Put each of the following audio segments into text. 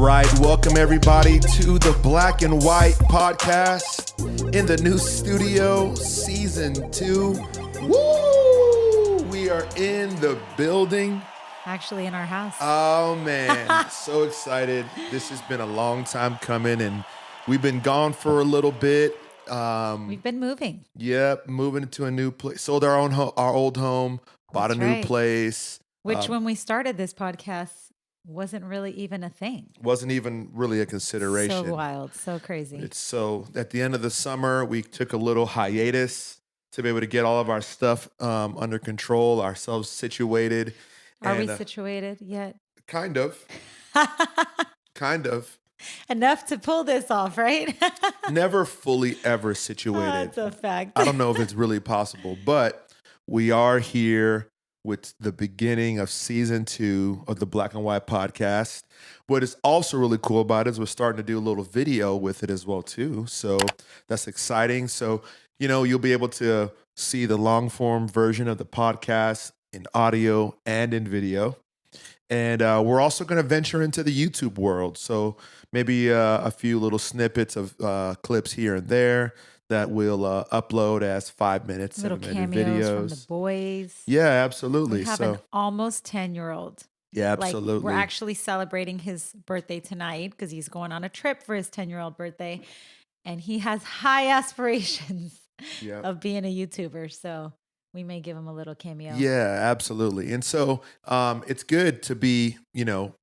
right, welcome everybody to the Black and White Podcast in the new studio, season 2. Woo! We are in the building. Actually, in our house. Oh man, so excited. This has been a long time coming and we've been gone for a little bit. We've been moving. Yep, moving into a new place. Sold our old home, bought That's a new right. place. Which when we started this podcast wasn't really even a thing. Wasn't even really a consideration. So wild, so crazy. It's so at the end of the summer, we took a little hiatus to be able to get all of our stuff under control, ourselves situated. Are we situated yet? Kind of. Kind of. Enough to pull this off, right? Never fully ever situated. That's a fact. I don't know if it's really possible, but we are here with the beginning of season 2 of the Black and White Podcast. What is also really cool about it is we're starting to do a little video with it as well too. So that's exciting. So, you'll be able to see the long form version of the podcast in audio and in video. And we're also going to venture into the YouTube world. So maybe a few little snippets of clips here and there that we'll upload as 5 minutes, Little 7-minute cameos videos from the boys. Yeah, absolutely. We have an almost 10-year-old. Yeah, absolutely. Like, we're actually celebrating his birthday tonight because he's going on a trip for his 10-year-old birthday. And he has high aspirations of being a YouTuber. So we may give him a little cameo. Yeah, absolutely. And so it's good to be,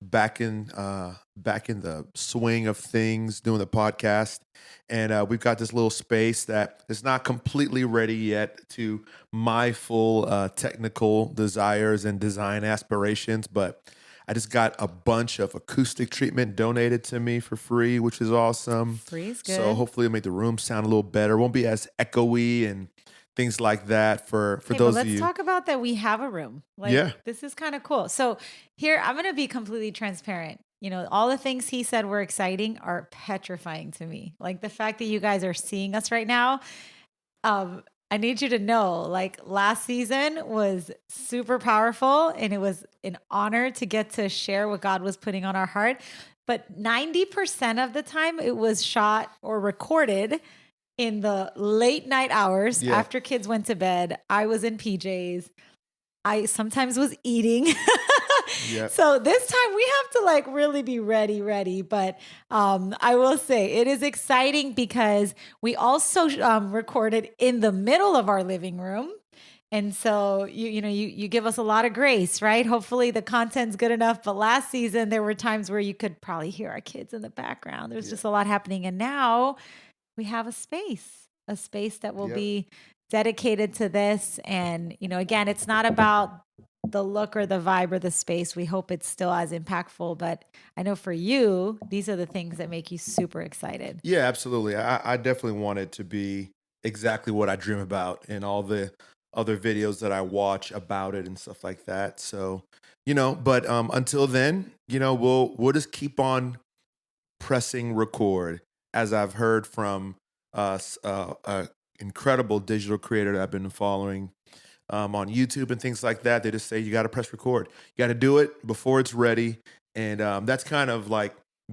back in the swing of things, doing the podcast. And we've got this little space that is not completely ready yet to my full technical desires and design aspirations, but I just got a bunch of acoustic treatment donated to me for free, which is awesome. Free is good. So hopefully it'll make the room sound a little better. It won't be as echoey and things like that for those of you. Let's talk about that. We have a room. This is kind of cool. So here, I'm going to be completely transparent. All the things he said were exciting are petrifying to me. Like the fact that you guys are seeing us right now. I need you to know, last season was super powerful and it was an honor to get to share what God was putting on our heart. But 90% of the time it was shot or recorded in the late night hours after kids went to bed. I was in PJs. I sometimes was eating. So this time we have to really be ready. But I will say it is exciting because we also recorded in the middle of our living room. And so, you give us a lot of grace, right? Hopefully the content's good enough. But last season, there were times where you could probably hear our kids in the background. There's just a lot happening. And now we have a space that will be dedicated to this. And, again, it's not about the look or the vibe or the space. We hope it's still as impactful. But I know for you, these are the things that make you super excited. Yeah, absolutely. I definitely want it to be exactly what I dream about and all the other videos that I watch about it and stuff like that. So, but until then, we'll just keep on pressing record. As I've heard from an incredible digital creator that I've been following on YouTube and things like that, they just say, you got to press record. You got to do it before it's ready. And that's kind of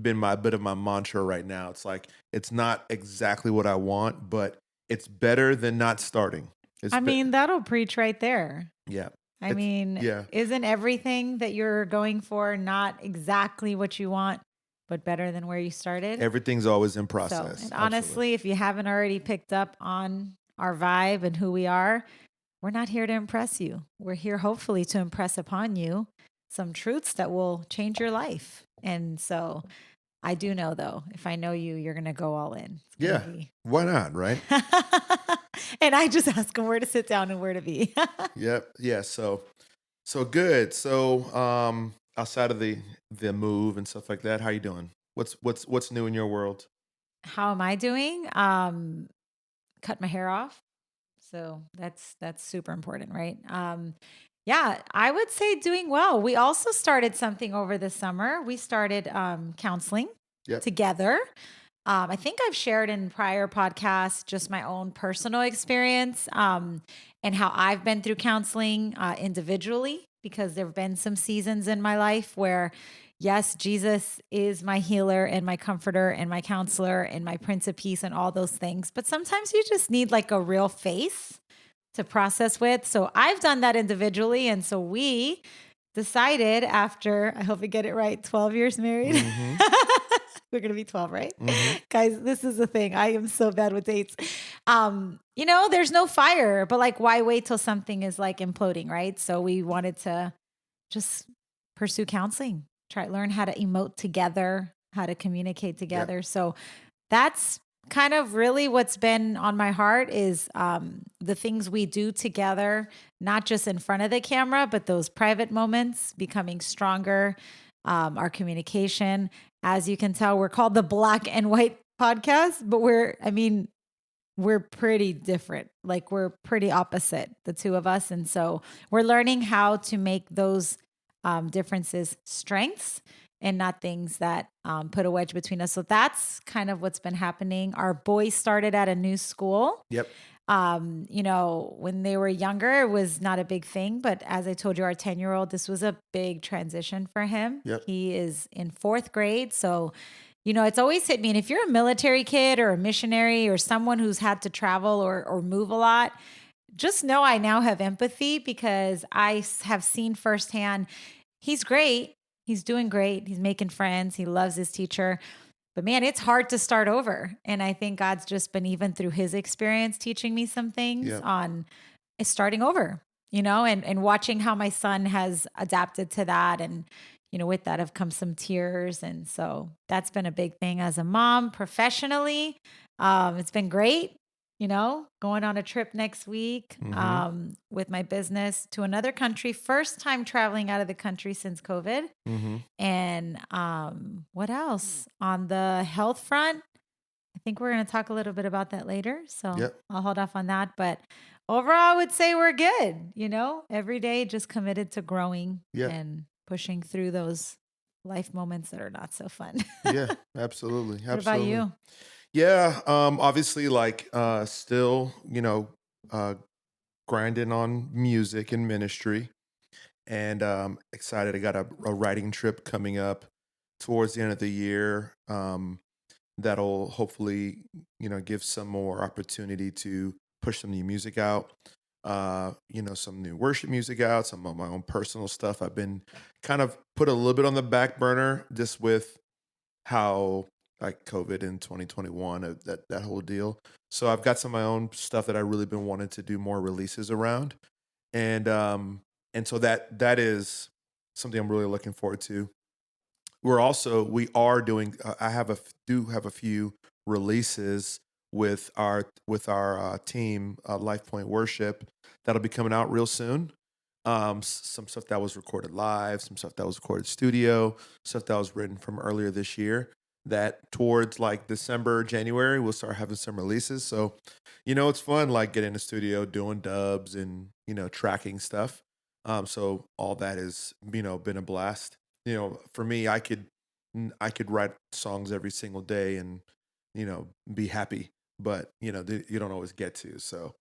been a bit of my mantra right now. It's it's not exactly what I want, but it's better than not starting. That'll preach right there. Yeah. Isn't everything that you're going for not exactly what you want, but better than where you started? Everything's always in process. And honestly, if you haven't already picked up on our vibe and who we are, we're not here to impress you. We're here hopefully to impress upon you some truths that will change your life. And so I do know, though, if I know you, you're going to go all in. Yeah. Why not, right? And I just ask them where to sit down and where to be. Yep. Yeah. So good. So outside of the move and stuff like that, how you doing? What's new in your world? How am I doing? Cut my hair off. So that's super important, right? I would say doing well. We also started something over the summer. We started counseling together. I think I've shared in prior podcasts just my own personal experience and how I've been through counseling individually, because there have been some seasons in my life where, yes, Jesus is my healer and my comforter and my counselor and my Prince of Peace and all those things. But sometimes you just need like a real face to process with. So I've done that individually. And so we decided after, I hope I get it right, 12 years married. Mm-hmm. We're going to be 12, right? Mm-hmm. Guys, this is the thing. I am so bad with dates. There's no fire, but like, why wait till something is like imploding, right? So we wanted to just pursue counseling, learn how to emote together, how to communicate together. Yep. So that's kind of really what's been on my heart is the things we do together, not just in front of the camera, but those private moments, becoming stronger, our communication. As you can tell, we're called the Black and White Podcast, but we're pretty different. Like we're pretty opposite, the two of us. And so we're learning how to make those differences strengths and not things that put a wedge between us. So that's kind of what's been happening. Our boys started at a new school. Yep. When they were younger, it was not a big thing. But as I told you, our 10-year-old, this was a big transition for him. Yep. He is in 4th grade. So, it's always hit me. And if you're a military kid or a missionary or someone who's had to travel or move a lot, just know I now have empathy because I have seen firsthand, he's great. He's doing great. He's making friends. He loves his teacher. But man, it's hard to start over. And I think God's just been, even through his experience, teaching me some things on starting over, and watching how my son has adapted to that. And, with that have come some tears. And so that's been a big thing as a mom professionally. It's been great. Going on a trip next week with my business to another country. First time traveling out of the country since COVID. Mm-hmm. And what else? On the health front, I think we're going to talk a little bit about that later. So I'll hold off on that. But overall, I would say we're good. Every day just committed to growing and pushing through those life moments that are not so fun. Yeah, absolutely. What about you? Yeah, obviously, still, grinding on music and ministry, and excited. I got a writing trip coming up towards the end of the year. That'll hopefully, give some more opportunity to push some new music out. Some new worship music out, some of my own personal stuff. I've been kind of put a little bit on the back burner just with how like COVID in 2021, that whole deal. So I've got some of my own stuff that I really been wanting to do more releases around, and so that is something I'm really looking forward to. We are doing. Do have a few releases with our team, Life Point Worship, that'll be coming out real soon. Some stuff that was recorded live, some stuff that was recorded studio, stuff that was written from earlier this year. That towards like December, January, we'll start having some releases. So, it's fun like getting in the studio, doing dubs and tracking stuff. So all that has been a blast. For me, I could write songs every single day and be happy, but you don't always get to. So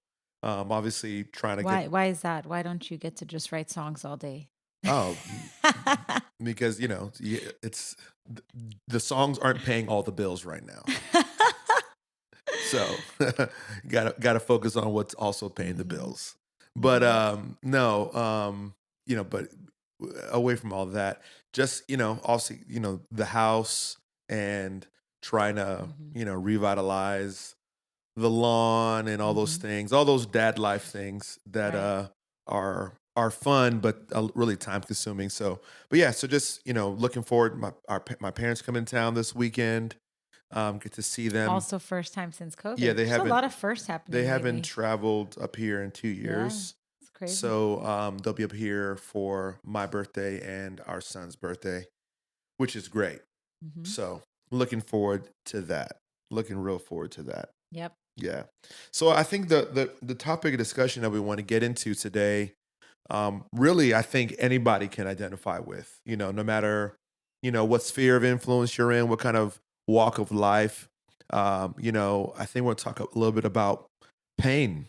obviously trying to get. Why is that? Why don't you get to just write songs all day? Oh, because it's the songs aren't paying all the bills right now. So gotta focus on what's also paying the bills. But no, but away from all of that, just also the house and trying to revitalize the lawn and all those things, all those dad life things that are fun but really time consuming. So, but yeah, so just looking forward. My parents come in town this weekend. Get to see them. Also, first time since COVID. Yeah, There's a lot of firsts happening. They lately. haven't traveled up here in 2 years. Yeah, it's crazy. So they'll be up here for my birthday and our son's birthday, which is great. So looking forward to that. Looking real forward to that. Yep. Yeah. So I think the topic of discussion that we want to get into today, really, I think anybody can identify with, no matter, what sphere of influence you're in, what kind of walk of life. I think we'll talk a little bit about pain.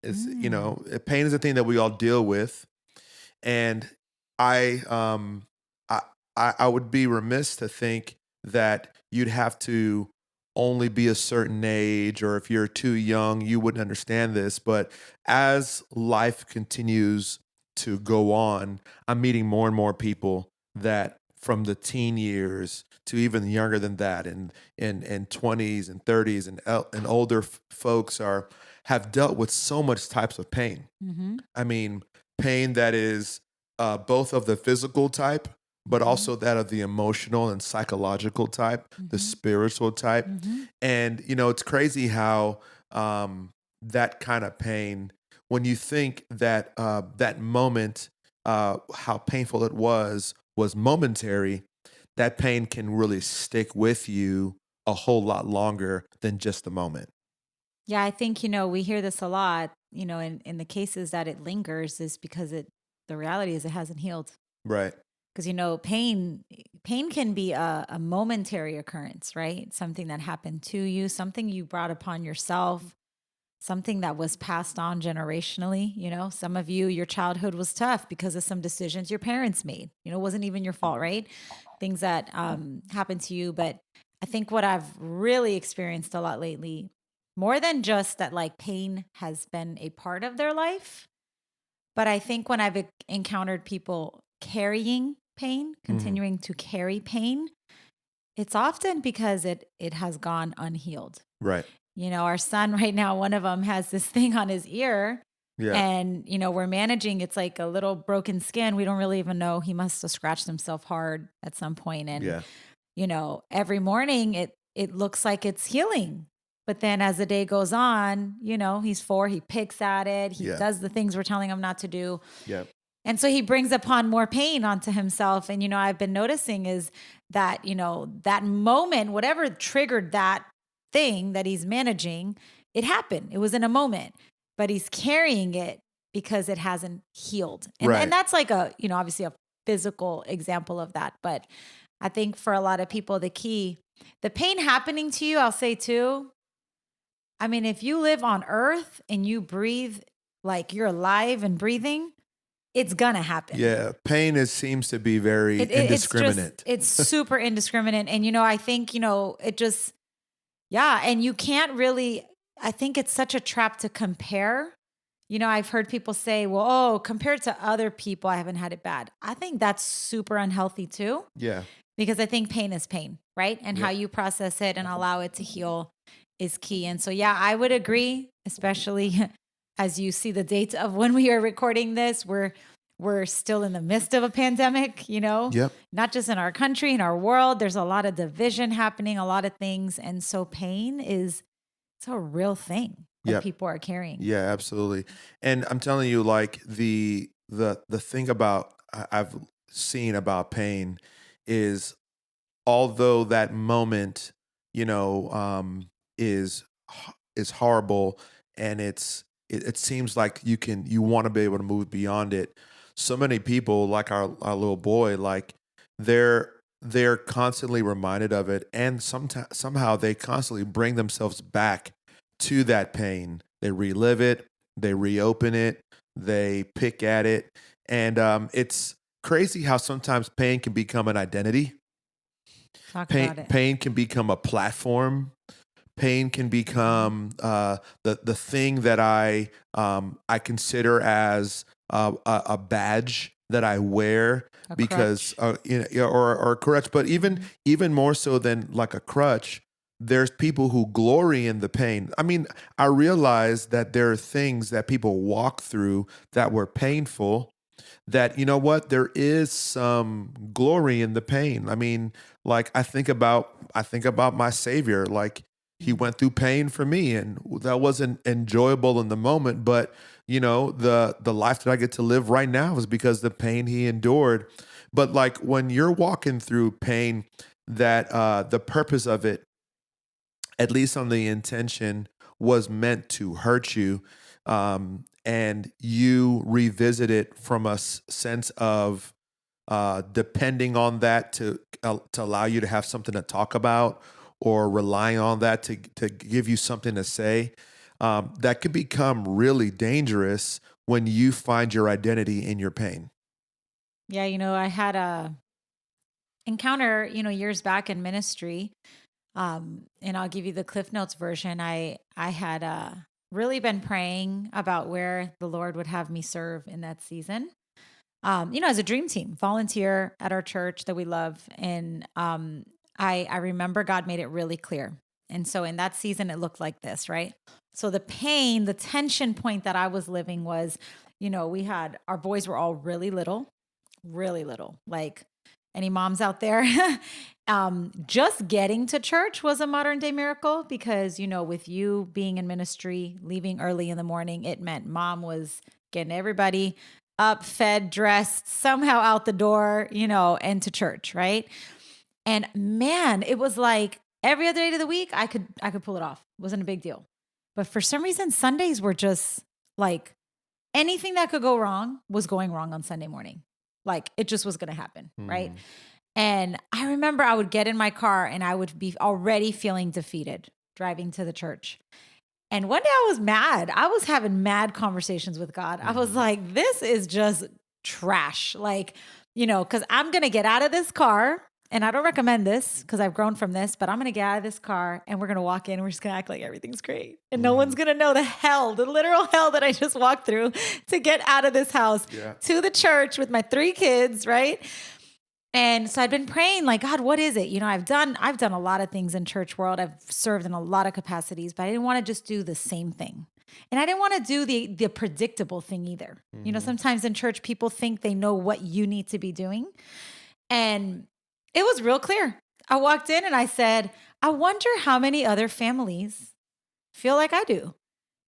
Pain is a thing that we all deal with. And I I would be remiss to think that you'd have to only be a certain age, or if you're too young, you wouldn't understand this. But as life continues to go on, I'm meeting more and more people that from the teen years to even younger than that, and 20s and 30s and older folks are have dealt with so much types of pain. Mm-hmm. I mean, pain that is both of the physical type, but Mm-hmm. also that of the emotional and psychological type, the Mm-hmm. spiritual type. Mm-hmm. And, it's crazy how that kind of pain, when you think that that moment, how painful it was momentary, that pain can really stick with you a whole lot longer than just a moment. Yeah, I think, we hear this a lot, in the cases that it lingers is because the reality is it hasn't healed. Right. Because, pain can be a momentary occurrence, right? Something that happened to you, something you brought upon yourself, something that was passed on generationally. Some of you, your childhood was tough because of some decisions your parents made. It wasn't even your fault, right? Things that happened to you. But I think what I've really experienced a lot lately, more than just that, like pain has been a part of their life, but I think when I've encountered people carrying pain, Mhm. continuing to carry pain, it's often because it has gone unhealed. Right. Our son right now, one of them has this thing on his ear, Yeah. and we're managing, it's like a little broken skin. We don't really even know. He must have scratched himself hard at some point, and Yeah. every morning it looks like it's healing. But then as the day goes on, he's 4, he picks at it, he Yeah. does the things we're telling him not to do. Yeah. And so he brings upon more pain onto himself. And, I've been noticing is that, that moment, whatever triggered that thing that he's managing, it happened. It was in a moment, but he's carrying it because it hasn't healed. And Right. that's like obviously a physical example of that. But I think for a lot of people, the pain happening to you, I'll say too, I mean, if you live on earth and you breathe like you're alive and breathing, it's gonna happen. Yeah, pain seems to be very It's just indiscriminate. it's super indiscriminate, and I think it just yeah, and you can't really. I think it's such a trap to compare. I've heard people say, "Well, oh, compared to other people, I haven't had it bad." I think that's super unhealthy too, Yeah. because I think pain is pain, right? And how Yep. you process it and allow it to heal is key. And so, yeah, I would agree, especially as you see the date of when we are recording this, we're still in the midst of a pandemic, Yep. not just in our country, in our world. There's a lot of division happening, a lot of things. And so pain is it's a real thing that Yep. people are carrying. Yeah, absolutely. And I'm telling you, like the thing about I've seen about pain is, although that moment, you know, is is horrible, and it seems like you want to be able to move beyond it. So many people, like our little boy, like they're they're constantly reminded of it, and sometimes somehow they constantly bring themselves back to that pain. They relive it, they reopen it, they pick at it, and it's crazy how sometimes pain can become an identity. Talk Pain about it. pain can become a platform. Pain can Mhm. become the thing that I consider as a badge that I wear, A because crutch. yeah, or a crutch. But even Mhm. even more so than like a crutch, there's people who glory in the pain. I mean, I realize that there are things that people walk through that were painful, that, what, there is some glory in the pain. I mean, like I think about my savior, like he Mm. went through pain for me, and that wasn't enjoyable in the moment, but the life that I get to live right now is because the pain he endured. But like when you're walking through pain, that the purpose of it, at least on the intention, was meant to hurt you, and you revisit it from a sense of depending on that to allow you to have something to talk about, or relying on that to give you something to say, that could become really dangerous when you find your identity in your pain. Yeah, I had encounter, years back in ministry. And I'll give you the Cliff Notes version. I had really been praying about where the Lord would have me serve in that season. As a dream team, volunteer at our church that we love. And I remember God made it really clear. And so in that season, it looked like this, right? So the pain, the tension point that I was living was, our boys were all really little, like any moms out there. Just getting to church was a modern day miracle because, with you being in ministry, leaving early in the morning, it meant mom was getting everybody up, fed, dressed, somehow out the door, and to church, right? And man, it was like every other day of the week, I could pull it off. It wasn't a big deal. But for some reason, Sundays were just like anything that could go wrong was going wrong on Sunday morning. Like it just was going to happen, right? And I remember I would get in my car and I would be already feeling defeated driving to the church. And one day I was mad. I was having mad conversations with God. I was like, this is just trash. Like, because I'm going to get out of this car. And I don't recommend this because I've grown from this, but I'm going to get out of this car and we're going to walk in. We're just going to act like everything's great. And no one's going to know the literal hell that I just walked through to get out of this house to the church with my 3 kids, right? And so I'd been praying like, God, what is it? I've done a lot of things in church world. I've served in a lot of capacities, but I didn't want to just do the same thing. And I didn't want to do the predictable thing either. Sometimes in church, people think they know what you need to be doing. And it was real clear. I walked in and I said, I wonder how many other families feel like I do.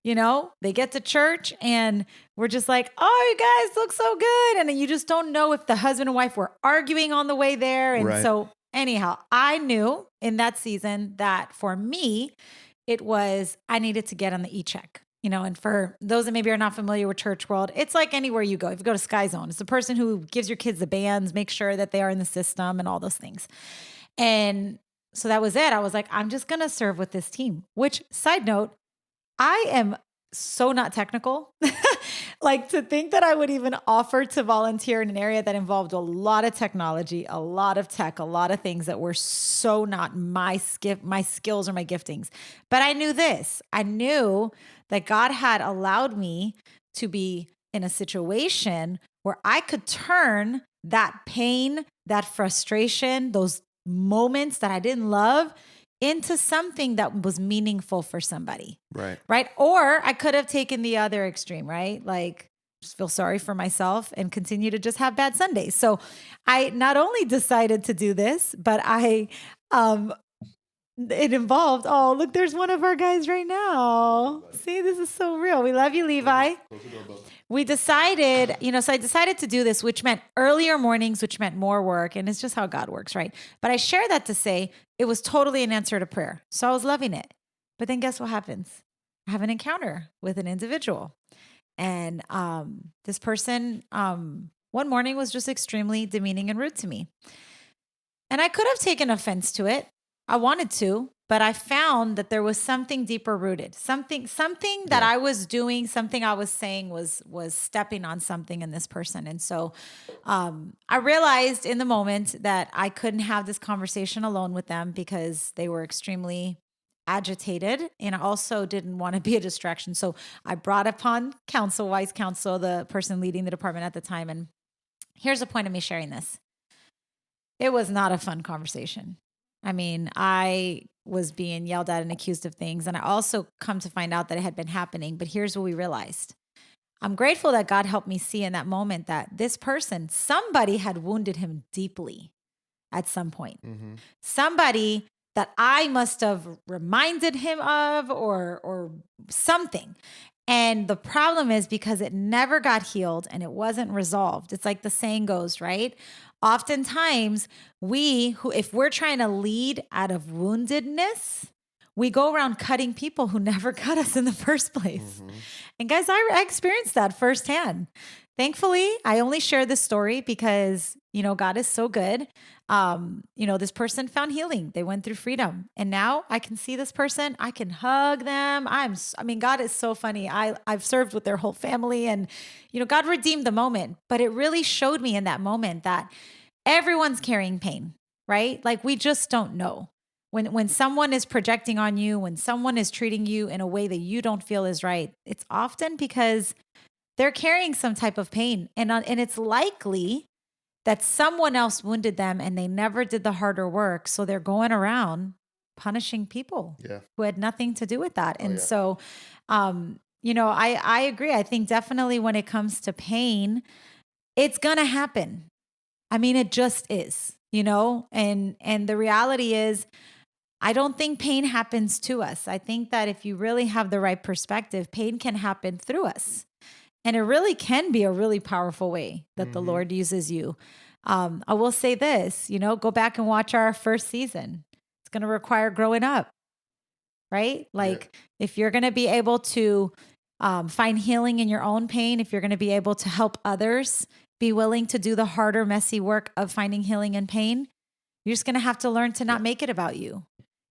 They get to church and we're just like, oh, you guys look so good. And then you just don't know if the husband and wife were arguing on the way there. And so anyhow, I knew in that season that for me, I needed to get on the e-check. And for those that maybe are not familiar with church world, it's like anywhere you go. If you go to Sky Zone, it's the person who gives your kids the bands, make sure that they are in the system and all those things. And so that was it. I was like, I'm just going to serve with this team, which side note, I am so not technical. Like to think that I would even offer to volunteer in an area that involved a lot of technology, a lot of tech, a lot of things that were so not my skills or my giftings. But I knew this. I knew that God had allowed me to be in a situation where I could turn that pain, that frustration, those moments that I didn't love into something that was meaningful for somebody. Right. Or I could have taken the other extreme, right? Like just feel sorry for myself and continue to just have bad Sundays. So I not only decided to do this, but it involved, oh, look, there's one of our guys right now. See, this is so real. We love you, Levi. We decided, so I decided to do this, which meant earlier mornings, which meant more work. And it's just how God works, right? But I share that to say it was totally an answer to prayer. So I was loving it. But then guess what happens? I have an encounter with an individual. And this person one morning was just extremely demeaning and rude to me. And I could have taken offense to it. I wanted to, but I found that there was something deeper rooted, something that I was doing, something I was saying was stepping on something in this person. And so I realized in the moment that I couldn't have this conversation alone with them because they were extremely agitated and I also didn't want to be a distraction. So I brought upon wise counsel, the person leading the department at the time. And here's the point of me sharing this. It was not a fun conversation. I mean, I was being yelled at and accused of things. And I also come to find out that it had been happening. But here's what we realized. I'm grateful that God helped me see in that moment that this person, somebody had wounded him deeply at some point. Somebody that I must have reminded him of or something. And the problem is because it never got healed and it wasn't resolved. It's like the saying goes, right? Oftentimes, if we're trying to lead out of woundedness, we go around cutting people who never cut us in the first place. And guys, I experienced that firsthand. Thankfully, I only share this story because, God is so good. This person found healing. They went through freedom. And now I can see this person. I can hug them. God is so funny. I've served with their whole family and, God redeemed the moment. But it really showed me in that moment that everyone's carrying pain. right? Like we just don't know. When someone is projecting on you, when someone is treating you in a way that you don't feel is right, it's often because they're carrying some type of pain, and it's likely that someone else wounded them and they never did the harder work, so they're going around punishing people Yeah. who had nothing to do with that. Oh And yeah. so I agree. I think definitely when it comes to pain, it's going to happen. I mean, it just is, and the reality is I don't think pain happens to us. I think that if you really have the right perspective, pain can happen through us. And it really can be a really powerful way that the Mm-hmm. Lord uses you. I will say this, go back and watch our first season. It's going to require growing up, right? Yeah. Like if you're going to be able to find healing in your own pain, if you're going to be able to help others be willing to do the harder, messy work of finding healing in pain, you're just going to have to learn to Yeah. not make it about you.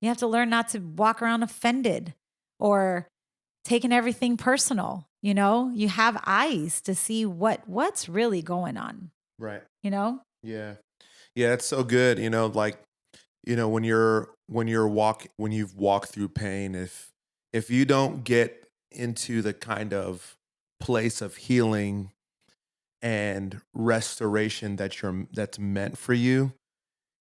You have to learn not to walk around offended or taking everything personal. You have eyes to see what's really going on, Right. you know? Yeah. Yeah, it's so good. Like, when you've walked through pain, if you don't get into the kind of place of healing and restoration that's meant for you,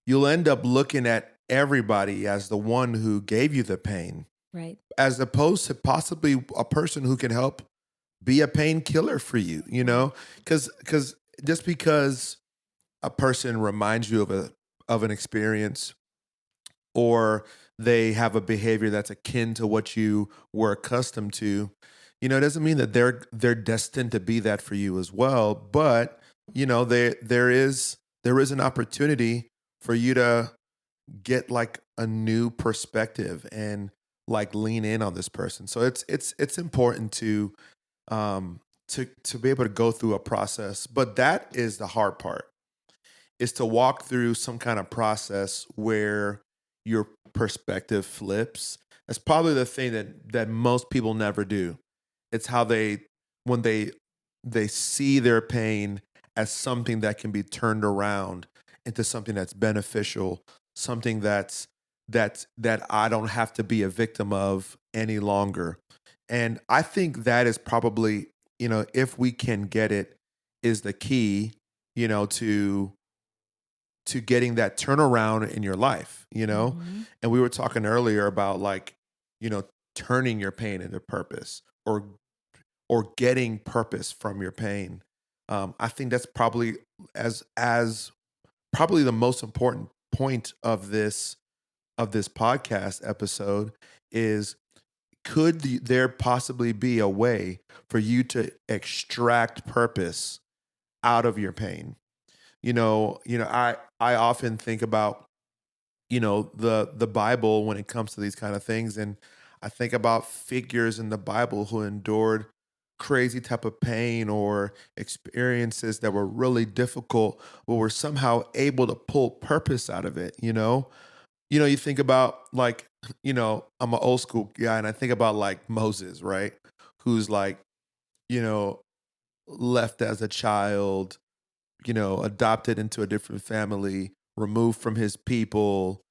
you'll end up looking at everybody as the one who gave you the pain, Right. as opposed to possibly a person who can help be a painkiller for you, Yeah. because just because a person reminds you of an experience, or they have a behavior that's akin to what you were accustomed to, it doesn't mean that they're destined to be that for you as well. But there is an opportunity for you to get like a new perspective and like lean in on this person. So it's important to be able to go through a process. But that is the hard part, is to walk through some kind of process where your perspective flips. That's probably the thing that most people never do. It's how when they see their pain as something that can be turned around into something that's beneficial, something that I don't have to be a victim of any longer. And I think that is probably, if we can get it, is the key, to getting that turnaround in your life. Hmm. And we were talking earlier about like, you know, turning your pain into purpose, or getting purpose from your pain. I think that's probably as probably the most important point of this podcast episode is, there possibly be a way for you to extract purpose out of your pain? I often think about, the Bible when it comes to these kind of things, and I think about figures in the Bible who endured crazy type of pain or experiences that were really difficult, but were somehow able to pull purpose out of it. You think about like, I'm an old school guy, and I think about like Moses, right? Who's like, you know, left as a child, adopted into a different family, removed from his people,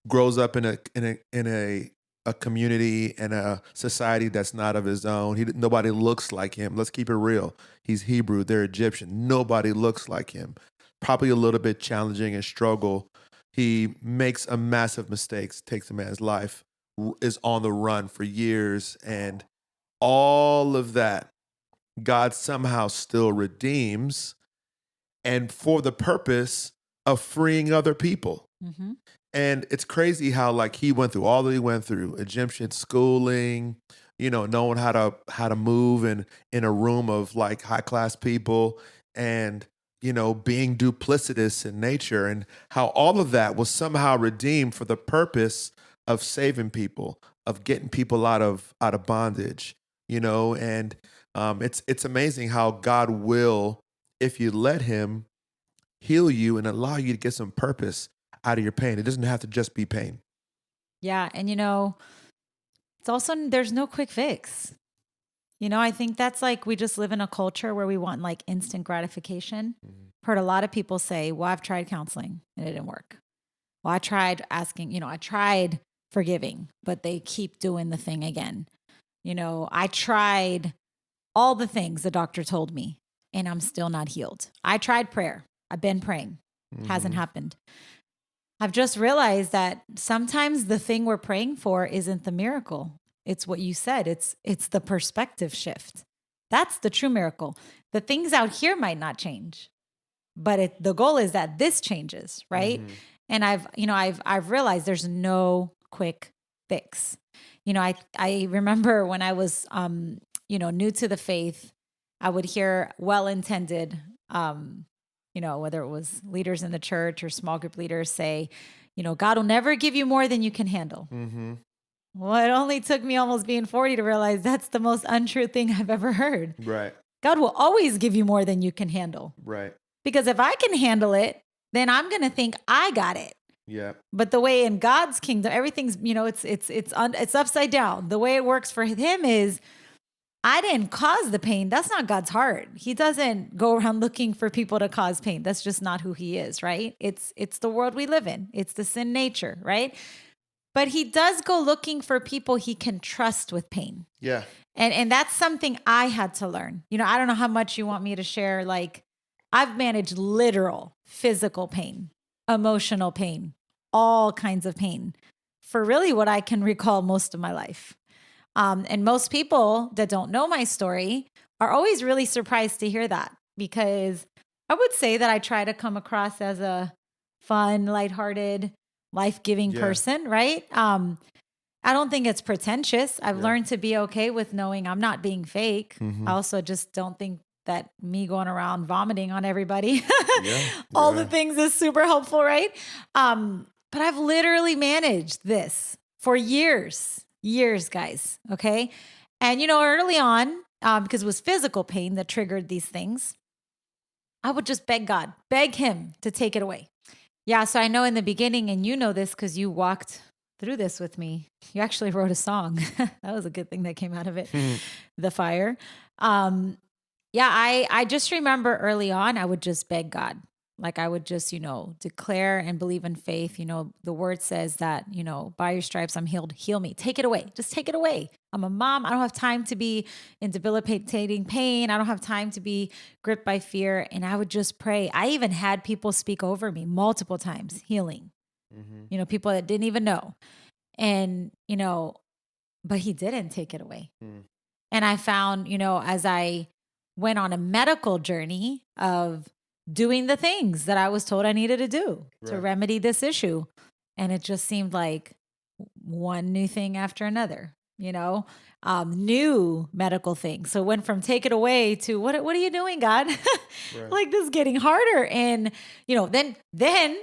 grows up in a community and a society that's not of his own. Nobody looks like him. Let's keep it real. He's Hebrew, they're Egyptian. Nobody looks like him. Probably a little bit challenging and struggle. He makes a massive mistakes, takes a man's life, is on the run for years, and all of that, God somehow still redeems, and for the purpose of freeing other people. Hmm. And it's crazy how like he went through all that he went through, Egyptian schooling, knowing how to move in a room of like high class people, and being duplicitous in nature, and how all of that was somehow redeemed for the purpose of saving people, of getting people out of bondage. And it's amazing how God will, if you let him, heal you and allow you to get some purpose out of your pain. It doesn't have to just be pain. Yeah. And it's also, there's no quick fix. I think that's like we just live in a culture where we want like instant gratification. Mhm. Heard a lot of people say, well, I've tried counseling and it didn't work. Well, I tried asking, I tried forgiving, but they keep doing the thing again. I tried all the things the doctor told me, and I'm still not healed. I tried prayer. I've been praying. Hasn't happened. I've just realized that sometimes the thing we're praying for isn't the miracle. It's what you said. It's the perspective shift. That's the true miracle. The things out here might not change, but the goal is that this changes, right? And I've realized there's no quick fix. I remember when I was new to the faith, I would hear well-intended whether it was leaders in the church or small group leaders say, God will never give you more than you can handle. Well, it only took me almost being 40 to realize that's the most untrue thing I've ever heard. Right. God will always give you more than you can handle. Right. Because if I can handle it, then I'm going to think I got it. Yeah. But the way in God's kingdom, everything's, it's upside down. The way it works for him is, I didn't cause the pain. That's not God's heart. He doesn't go around looking for people to cause pain. That's just not who he is, right? It's the world we live in. It's the sin nature, right? But he does go looking for people he can trust with pain. Yeah. And that's something I had to learn. I don't know how much you want me to share. Like, I've managed literal physical pain, emotional pain, all kinds of pain for really what I can recall most of my life. And most people that don't know my story are always really surprised to hear that, because I would say that I try to come across as a fun, lighthearted, life-giving person, right? I don't think it's pretentious. I've learned to be okay with knowing I'm not being fake. I also just don't think that me going around vomiting on everybody, all the things is super helpful, right? But I've literally managed this for years, guys. Okay. And, early on, because it was physical pain that triggered these things, I would just beg him to take it away. Yeah. So I know in the beginning, and you know this because you walked through this with me, you actually wrote a song. That was a good thing that came out of it. The fire. I just remember early on, I would just beg God. Like, I would just, declare and believe in faith. The word says that, by your stripes, I'm healed. Heal me. Take it away. Just take it away. I'm a mom. I don't have time to be in debilitating pain. I don't have time to be gripped by fear. And I would just pray. I even had people speak over me multiple times, healing, people that didn't even know. And, but he didn't take it away. And I found, as I went on a medical journey of doing the things that I was told I needed to do to remedy this issue. And it just seemed like one new thing after another, new medical things. So it went from take it away to what are you doing, God? Like, this is getting harder. And, then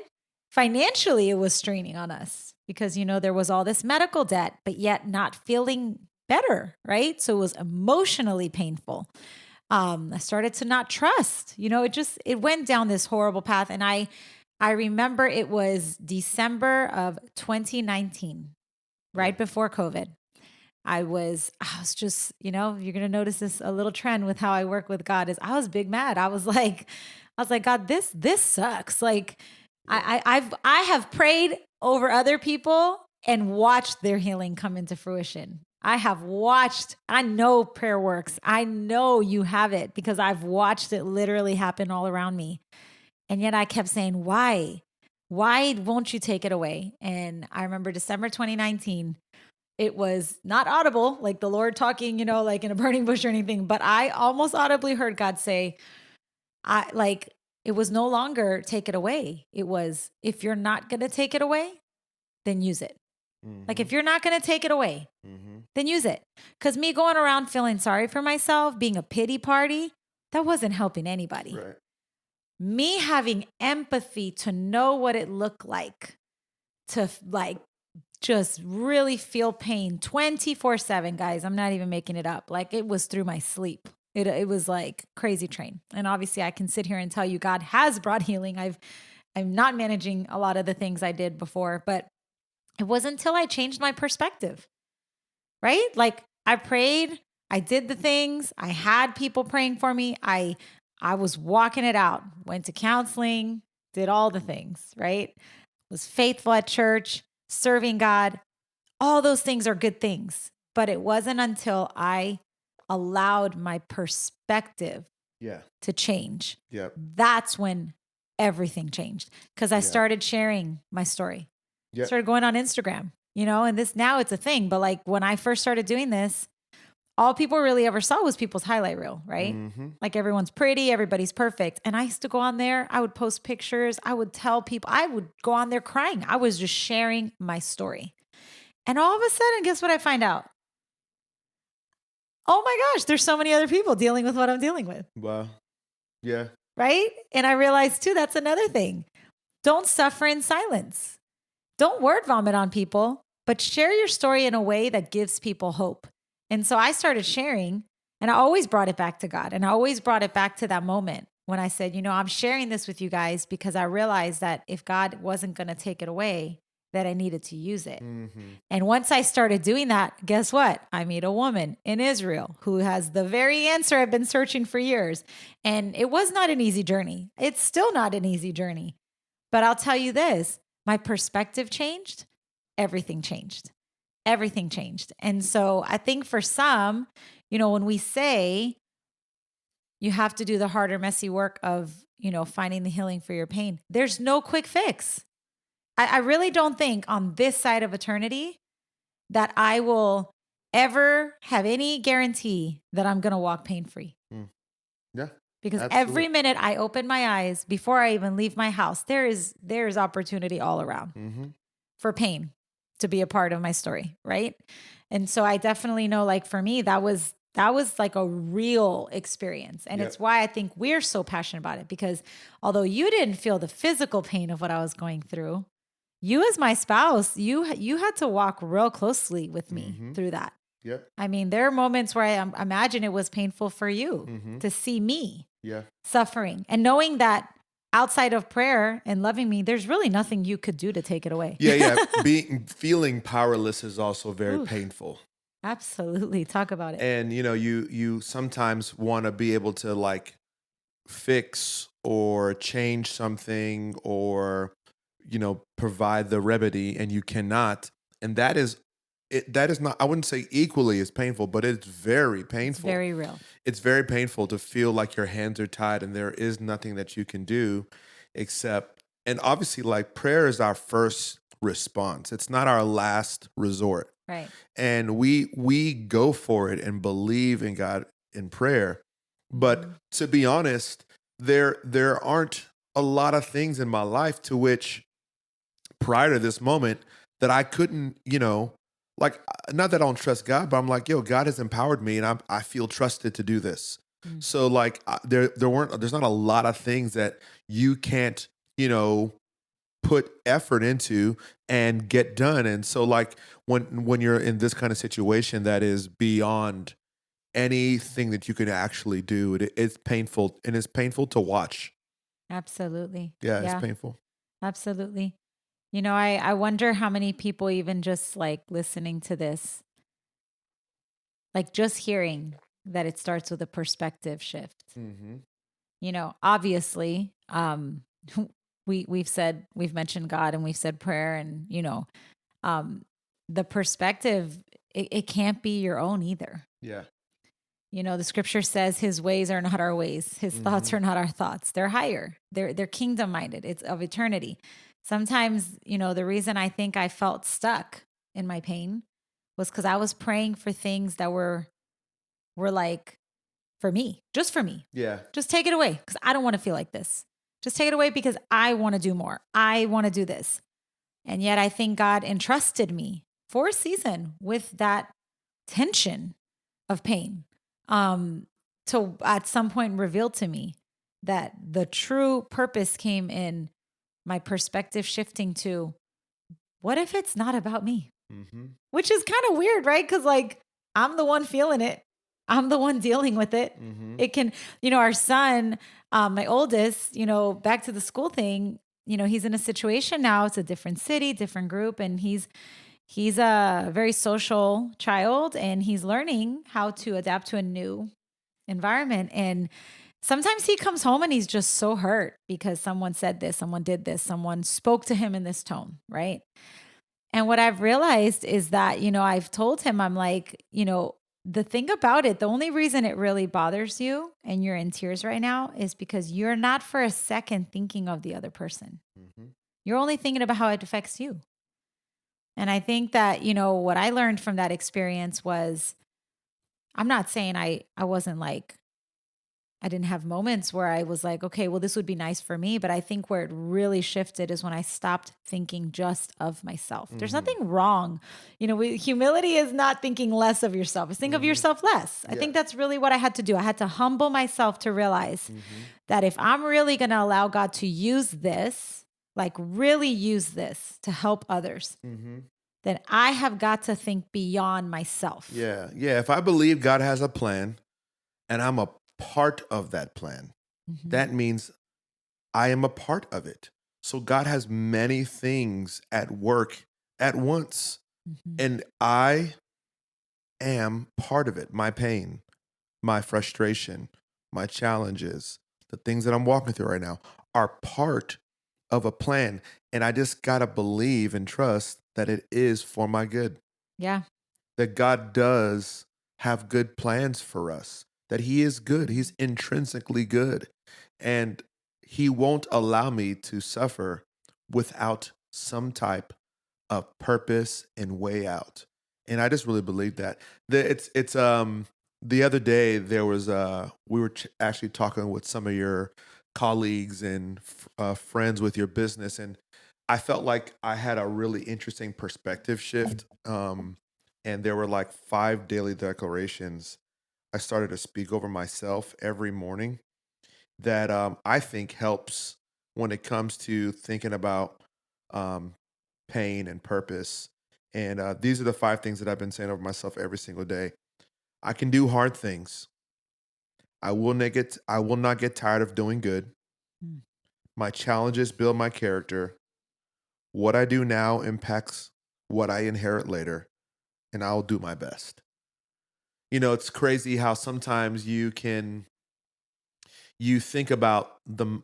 financially it was straining on us because, there was all this medical debt, but yet not feeling better. Right. So it was emotionally painful. I started to not trust, it went down this horrible path. And I remember it was December of 2019, right before COVID. I was just, you're going to notice this a little trend with how I work with God is I was big mad. I was like, God, this sucks. Like, I have prayed over other people and watched their healing come into fruition. I have watched, I know prayer works. I know you have it because I've watched it literally happen all around me. And yet I kept saying, why? Why won't you take it away? And I remember December 2019, it was not audible, like the Lord talking, like in a burning bush or anything, but I almost audibly heard God say, it was no longer take it away. It was, if you're not going to take it away, then use it. Like, if you're not going to take it away, then use it. Because me going around feeling sorry for myself, being a pity party, that wasn't helping anybody. Right. Me having empathy to know what it looked like to just really feel pain 24/7, guys. I'm not even making it up. Like, it was through my sleep. It was like crazy train. And obviously I can sit here and tell you God has brought healing. I'm not managing a lot of the things I did before, but it wasn't until I changed my perspective, right? Like, I prayed, I did the things, I had people praying for me. I was walking it out, went to counseling, did all the things, right? was faithful at church, serving God. All those things are good things. But it wasn't until I allowed my perspective to change. That's when everything changed. Because I started sharing my story. Started going on Instagram, and this now it's a thing. But like when I first started doing this, all people really ever saw was people's highlight reel, right? Mm-hmm. Like everyone's pretty, everybody's perfect. And I used to go on there, I would post pictures, I would tell people, I would go on there crying. I was just sharing my story. And all of a sudden, guess what I find out? Oh my gosh, there's so many other people dealing with what I'm dealing with. Wow. Yeah. Right? And I realized too, that's another thing. Don't suffer in silence. Don't word vomit on people, but share your story in a way that gives people hope. And so I started sharing, and I always brought it back to God. And I always brought it back to that moment when I said, I'm sharing this with you guys because I realized that if God wasn't going to take it away, that I needed to use it. Mm-hmm. And once I started doing that, guess what? I meet a woman in Israel who has the very answer I've been searching for years. And it was not an easy journey. It's still not an easy journey. But I'll tell you this, my perspective changed. Everything changed. Everything changed. And so I think for some, when we say you have to do the harder, messy work of, finding the healing for your pain, there's no quick fix. I really don't think on this side of eternity that I will ever have any guarantee that I'm going to walk pain-free. Yeah. Because every minute I open my eyes before I even leave my house, there's opportunity all around for pain to be a part of my story, right? And so I definitely know, like for me, that was like a real experience. And it's why I think we're so passionate about it, because although you didn't feel the physical pain of what I was going through, you as my spouse, you had to walk real closely with me through that. Yep. I mean, there are moments where I imagine it was painful for you to see me suffering and knowing that outside of prayer and loving me, there's really nothing you could do to take it away. Yeah. Feeling powerless is also very painful. Absolutely. Talk about it. And, you sometimes want to be able to like fix or change something or, provide the remedy, and you cannot. And that is not, I wouldn't say equally as painful, but it's very painful. It's very real. It's very painful to feel like your hands are tied and there is nothing that you can do except, and obviously like prayer is our first response. It's not our last resort. Right. And we go for it and believe in God in prayer. But to be honest, there aren't a lot of things in my life to which prior to this moment that I couldn't, like, not that I don't trust God, but I'm like, God has empowered me and I feel trusted to do this. So like there's not a lot of things that you can't, put effort into and get done. And so like when you're in this kind of situation that is beyond anything that you can actually do, it's painful, and it's painful to watch. Absolutely. Yeah, it's painful. Absolutely. I wonder how many people even just like listening to this, like just hearing that it starts with a perspective shift. Obviously, we've mentioned God and we've said prayer, and, the perspective, it can't be your own either. Yeah. The scripture says his ways are not our ways. His thoughts are not our thoughts. They're higher. They're kingdom minded. It's of eternity. Sometimes, the reason I think I felt stuck in my pain was because I was praying for things that were like for me, just for me. Yeah. Just take it away because I don't want to feel like this. Just take it away because I want to do more. I want to do this. And yet I think God entrusted me for a season with that tension of pain. To at some point reveal to me that the true purpose came in my perspective shifting to, what if it's not about me? Which is kind of weird, right? Because like I'm the one feeling it. I'm the one dealing with it. It can, our son, my oldest, back to the school thing, he's in a situation now. It's a different city, different group. And he's a very social child, and he's learning how to adapt to a new environment. And Sometimes he comes home and he's just so hurt because someone said this, someone did this, someone spoke to him in this tone, right? And what I've realized is that, I've told him, I'm like, the thing about it, the only reason it really bothers you and you're in tears right now is because you're not for a second thinking of the other person. Mm-hmm. You're only thinking about how it affects you. And I think that, what I learned from that experience was I'm not saying I wasn't like, I didn't have moments where I was like, okay, well, this would be nice for me. But I think where it really shifted is when I stopped thinking just of myself. There's Mm-hmm. nothing wrong. Humility is not thinking less of yourself, it's think of Mm-hmm. yourself less. I Yeah. think that's really what I had to do. I had to humble myself to realize Mm-hmm. that if I'm really going to allow God to use this, like really use this to help others, Mm-hmm. then I have got to think beyond myself. Yeah. Yeah. If I believe God has a plan and I'm a part of that plan, Mhm. that means I am a part of it. So God has many things at work at once. Mhm. And I am part of it. My pain, my frustration, my challenges, the things that I'm walking through right now are part of a plan. And I just got to believe and trust that it is for my good, Yeah. that God does have good plans for us, that He is good. He's intrinsically good. And He won't allow me to suffer without some type of purpose and way out. And I just really believe that. The other day there was we were actually talking with some of your colleagues and friends with your business, and I felt like I had a really interesting perspective shift. And there were like 5 daily declarations I started to speak over myself every morning that I think helps when it comes to thinking about um, pain and purpose. And these are the 5 things that I've been saying over myself every single day. I can do hard things. I will not get tired of doing good. Mm. My challenges build my character. What I do now impacts what I inherit later, and I'll do my best. It's crazy how sometimes you think about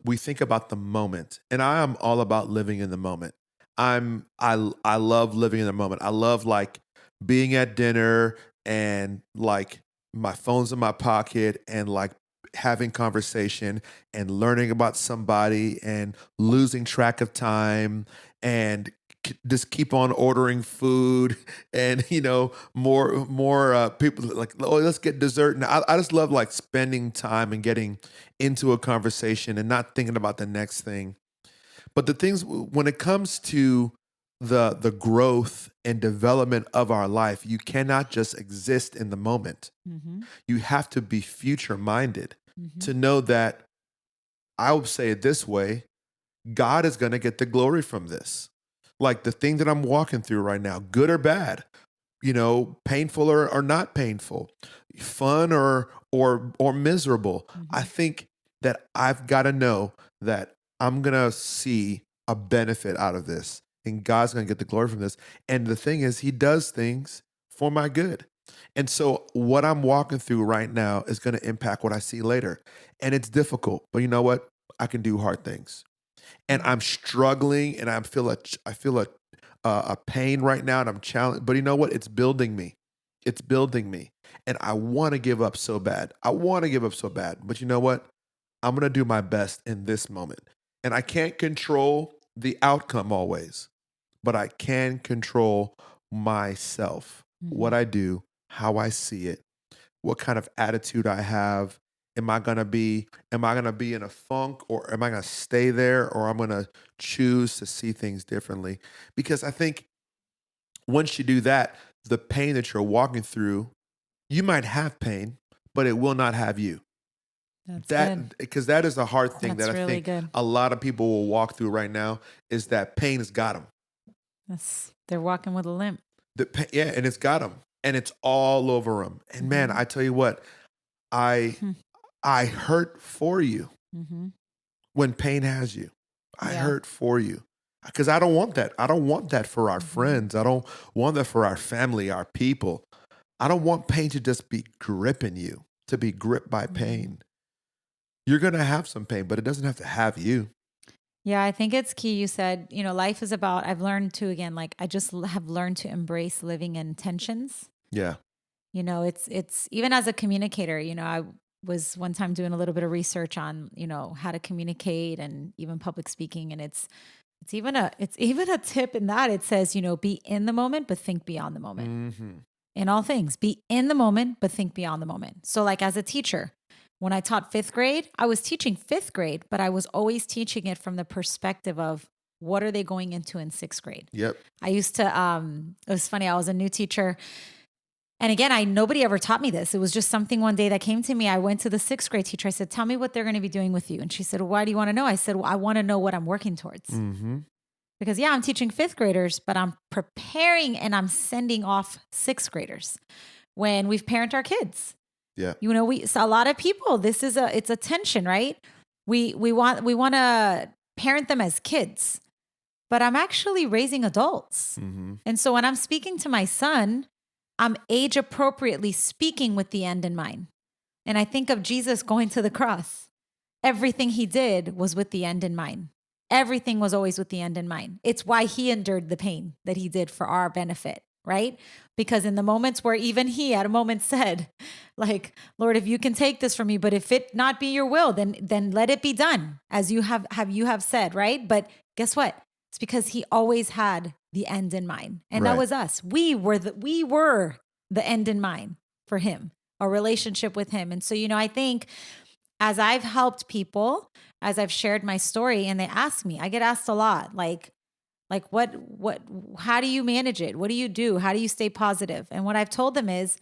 we think about the moment, and I am all about living in the moment. I love living in the moment. I love like being at dinner and like my phone's in my pocket and like having conversation and learning about somebody and losing track of time and just keep on ordering food and more people like, oh, let's get dessert. And I just love like spending time and getting into a conversation and not thinking about the next thing. But the things when it comes to the growth and development of our life, you cannot just exist in the moment. Mhm. You have to be future minded Mhm. to know that, I would say it this way, God is going to get the glory from this. Like the thing that I'm walking through right now, good or bad, painful or not painful, fun or miserable. I Mhm. think that I've got to know that I'm gonna see a benefit out of this, and God's gonna get the glory from this. And the thing is, He does things for my good. And so, what I'm walking through right now is going to impact what I see later. And it's difficult, but you know what? I can do hard things, and Yeah. I'm struggling, and I feel a pain right now, and I'm challenged. But you know what? It's building me. It's building me, and I want to give up so bad. I want to give up so bad. But you know what? I'm gonna do my best in this moment, and I can't control the outcome always, but I can control myself, what Mhm. I do, how I see it, what kind of attitude I have. Am I going to be in a funk, or am I going to stay there, or I'm going to choose to see things differently? Because I think once you do that, the pain that you're walking through, you might have pain, but it will not have you. That's good. That because that is a hard thing that That's I really think good. a lot of people will walk through right now, is that pain has got them. They're walking with a limp. Yeah, and it's got them, and it's all over them. And man, Mhm. I tell you what, I Hmm. I hurt for you Mhm. when pain has you. I Yeah. hurt for you because I don't want that. I don't want that for our Mhm. friends. I don't want that for our family, our people. I don't want pain to just be gripping you, to be gripped by Mhm. pain. You're going to have some pain, but it doesn't have to have you. Yeah, I think it's key. You said, life is about, I've learned to, again, like I just have learned to embrace living in tensions. Yeah. It's even as a communicator, I was one time doing a little bit of research on, how to communicate and even public speaking. And it's even a tip in that it says, be in the moment, but think beyond the moment. Mm-hmm. In all things, be in the moment, but think beyond the moment. So like as a teacher, when I taught fifth grade, I was teaching fifth grade, but I was always teaching it from the perspective of what are they going into in sixth grade? Yep. I used to, it was funny. I was a new teacher. And again, nobody ever taught me this. It was just something one day that came to me. I went to the sixth grade teacher. I said, tell me what they're going to be doing with you. And she said, why do you want to know? I said, well, I want to know what I'm working towards. Mm-hmm. Because yeah, I'm teaching fifth graders, but I'm preparing and I'm sending off sixth graders when we've parent our kids. Yeah. So a lot of people, it's a tension, right? We want to parent them as kids, but I'm actually raising adults. Mm-hmm. And so when I'm speaking to my son, I'm age appropriately speaking with the end in mind. And I think of Jesus going to the cross. Everything he did was with the end in mind. Everything was always with the end in mind. It's why he endured the pain that he did for our benefit, right? Because in the moments where even he at a moment said, like, Lord, if you can take this from me, but if it not be your will, then let it be done as you have said, right? But guess what? It's because he always had the end in mind. And Right. That was us. We were the end in mind for him, a relationship with him. And so, I think as I've helped people, as I've shared my story and they ask me, I get asked a lot, like how do you manage it? What do you do? How do you stay positive? And what I've told them is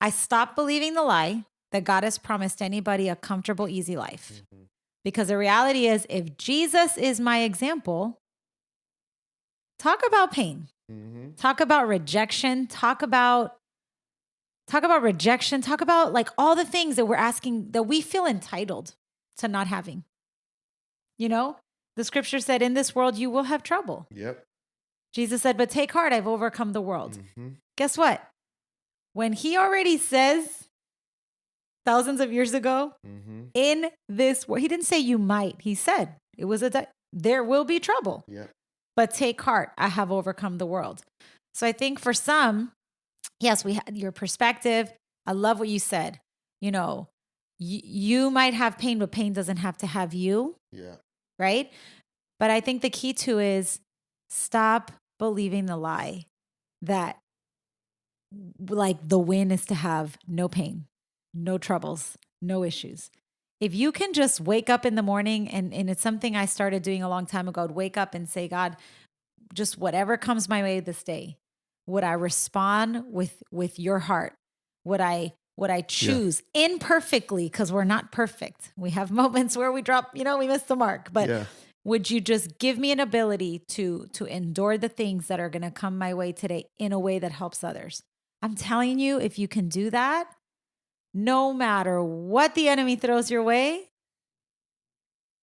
I stopped believing the lie that God has promised anybody a comfortable, easy life. Mm-hmm. Because the reality is if Jesus is my example, talk about pain, Mm-hmm. talk about rejection, talk about rejection, talk about like all the things that we're asking that we feel entitled to not having. The scripture said, in this world, you will have trouble. Yep. Jesus said, but take heart, I've overcome the world. Mm-hmm. Guess what? When he already says thousands of years ago, Mm-hmm. in this world, he didn't say you might. He said it was there will be trouble. Yep. But take heart, I have overcome the world. So I think for some, yes, we had your perspective. I love what you said. You might have pain, but pain doesn't have to have you. Yeah. Right? But I think the key to is stop believing the lie that like the win is to have no pain, no troubles, no issues. If you can just wake up in the morning, and it's something I started doing a long time ago, I'd wake up and say, God, just whatever comes my way this day, would I respond with your heart? Would I choose imperfectly, because we're not perfect. We have moments where we drop, we miss the mark. But would you just give me an ability to endure the things that are going to come my way today in a way that helps others? I'm telling you, if you can do that, no matter what the enemy throws your way,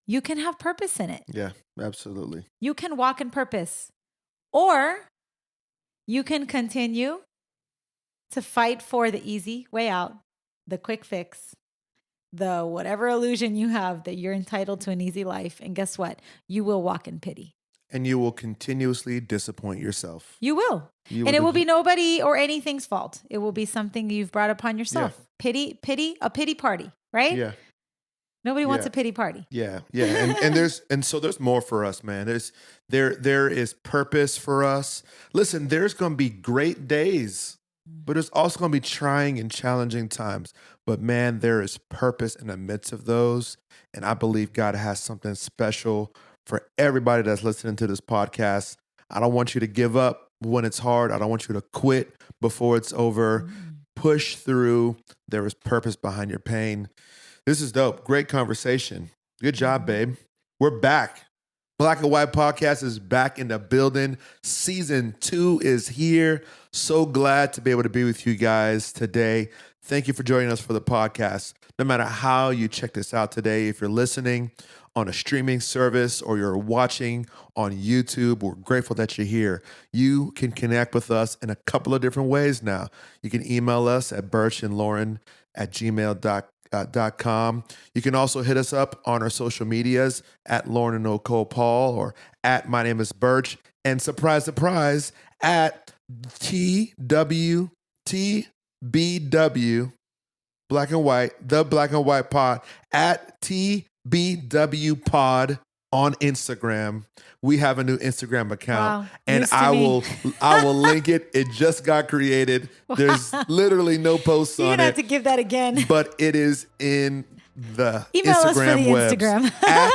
you can have purpose in it. Yeah, absolutely. You can walk in purpose, or you can continue to fight for the easy way out, the quick fix, the whatever illusion you have that you're entitled to an easy life. And guess what? You will walk in pity. And you will continuously disappoint yourself. You will. And it will be nobody or anything's fault. It will be something you've brought upon yourself. Yeah. Pity, a pity party, right? Yeah. Nobody wants a pity party. Yeah. Yeah. And so there's more for us, man. There is purpose for us. Listen, there's going to be great days, but there's also going to be trying and challenging times. But man, there is purpose in the midst of those. And I believe God has something special for everybody that's listening to this podcast. I don't want you to give up when it's hard. I don't want you to quit before it's over. Push through. There is purpose behind your pain. This is dope. Great conversation. Good job, babe. We're back. Black and White Podcast is back in the building. Season 2 is here. So glad to be able to be with you guys today. Thank you for joining us for the podcast. No matter how you check this out today, if you're listening on a streaming service or you're watching on YouTube, we're grateful that you're here. You can connect with us in a couple of different ways now. You can email us at berchandlauren@gmail.com. com. You can also hit us up on our social medias at Lauren and Nicole Paul or at My Name is Berch. And surprise, surprise, at TWTBW Black and White, the Black and White Pod, at TBW Pod on Instagram. We have a new Instagram account, and I will link it. It just got created. Wow. There's literally no posts on it. You're gonna have to give that again, but it is in the Email Instagram us for the webs Instagram. at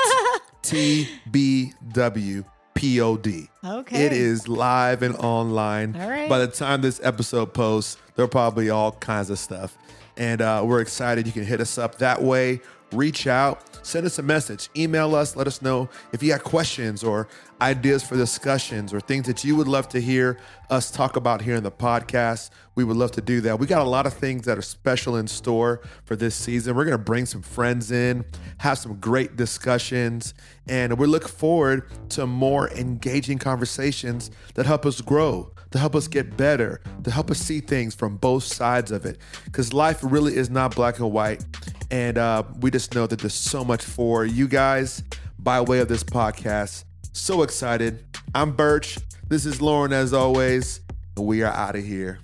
TBW Pod. Okay. It is live and online. All right. By the time this episode posts, there'll probably be all kinds of stuff. And we're excited. You can hit us up that way. Reach out, send us a message, email us, let us know if you got questions or ideas for discussions or things that you would love to hear us talk about here in the podcast. We would love to do that. We got a lot of things that are special in store for this season. We're going to bring some friends in, have some great discussions, and we're looking forward to more engaging conversations that help us grow, to help us get better, to help us see things from both sides of it. Because life really is not black and white. And we just know that there's so much for you guys by way of this podcast. So excited. I'm Berch. This is Lauren as always. And we are out of here.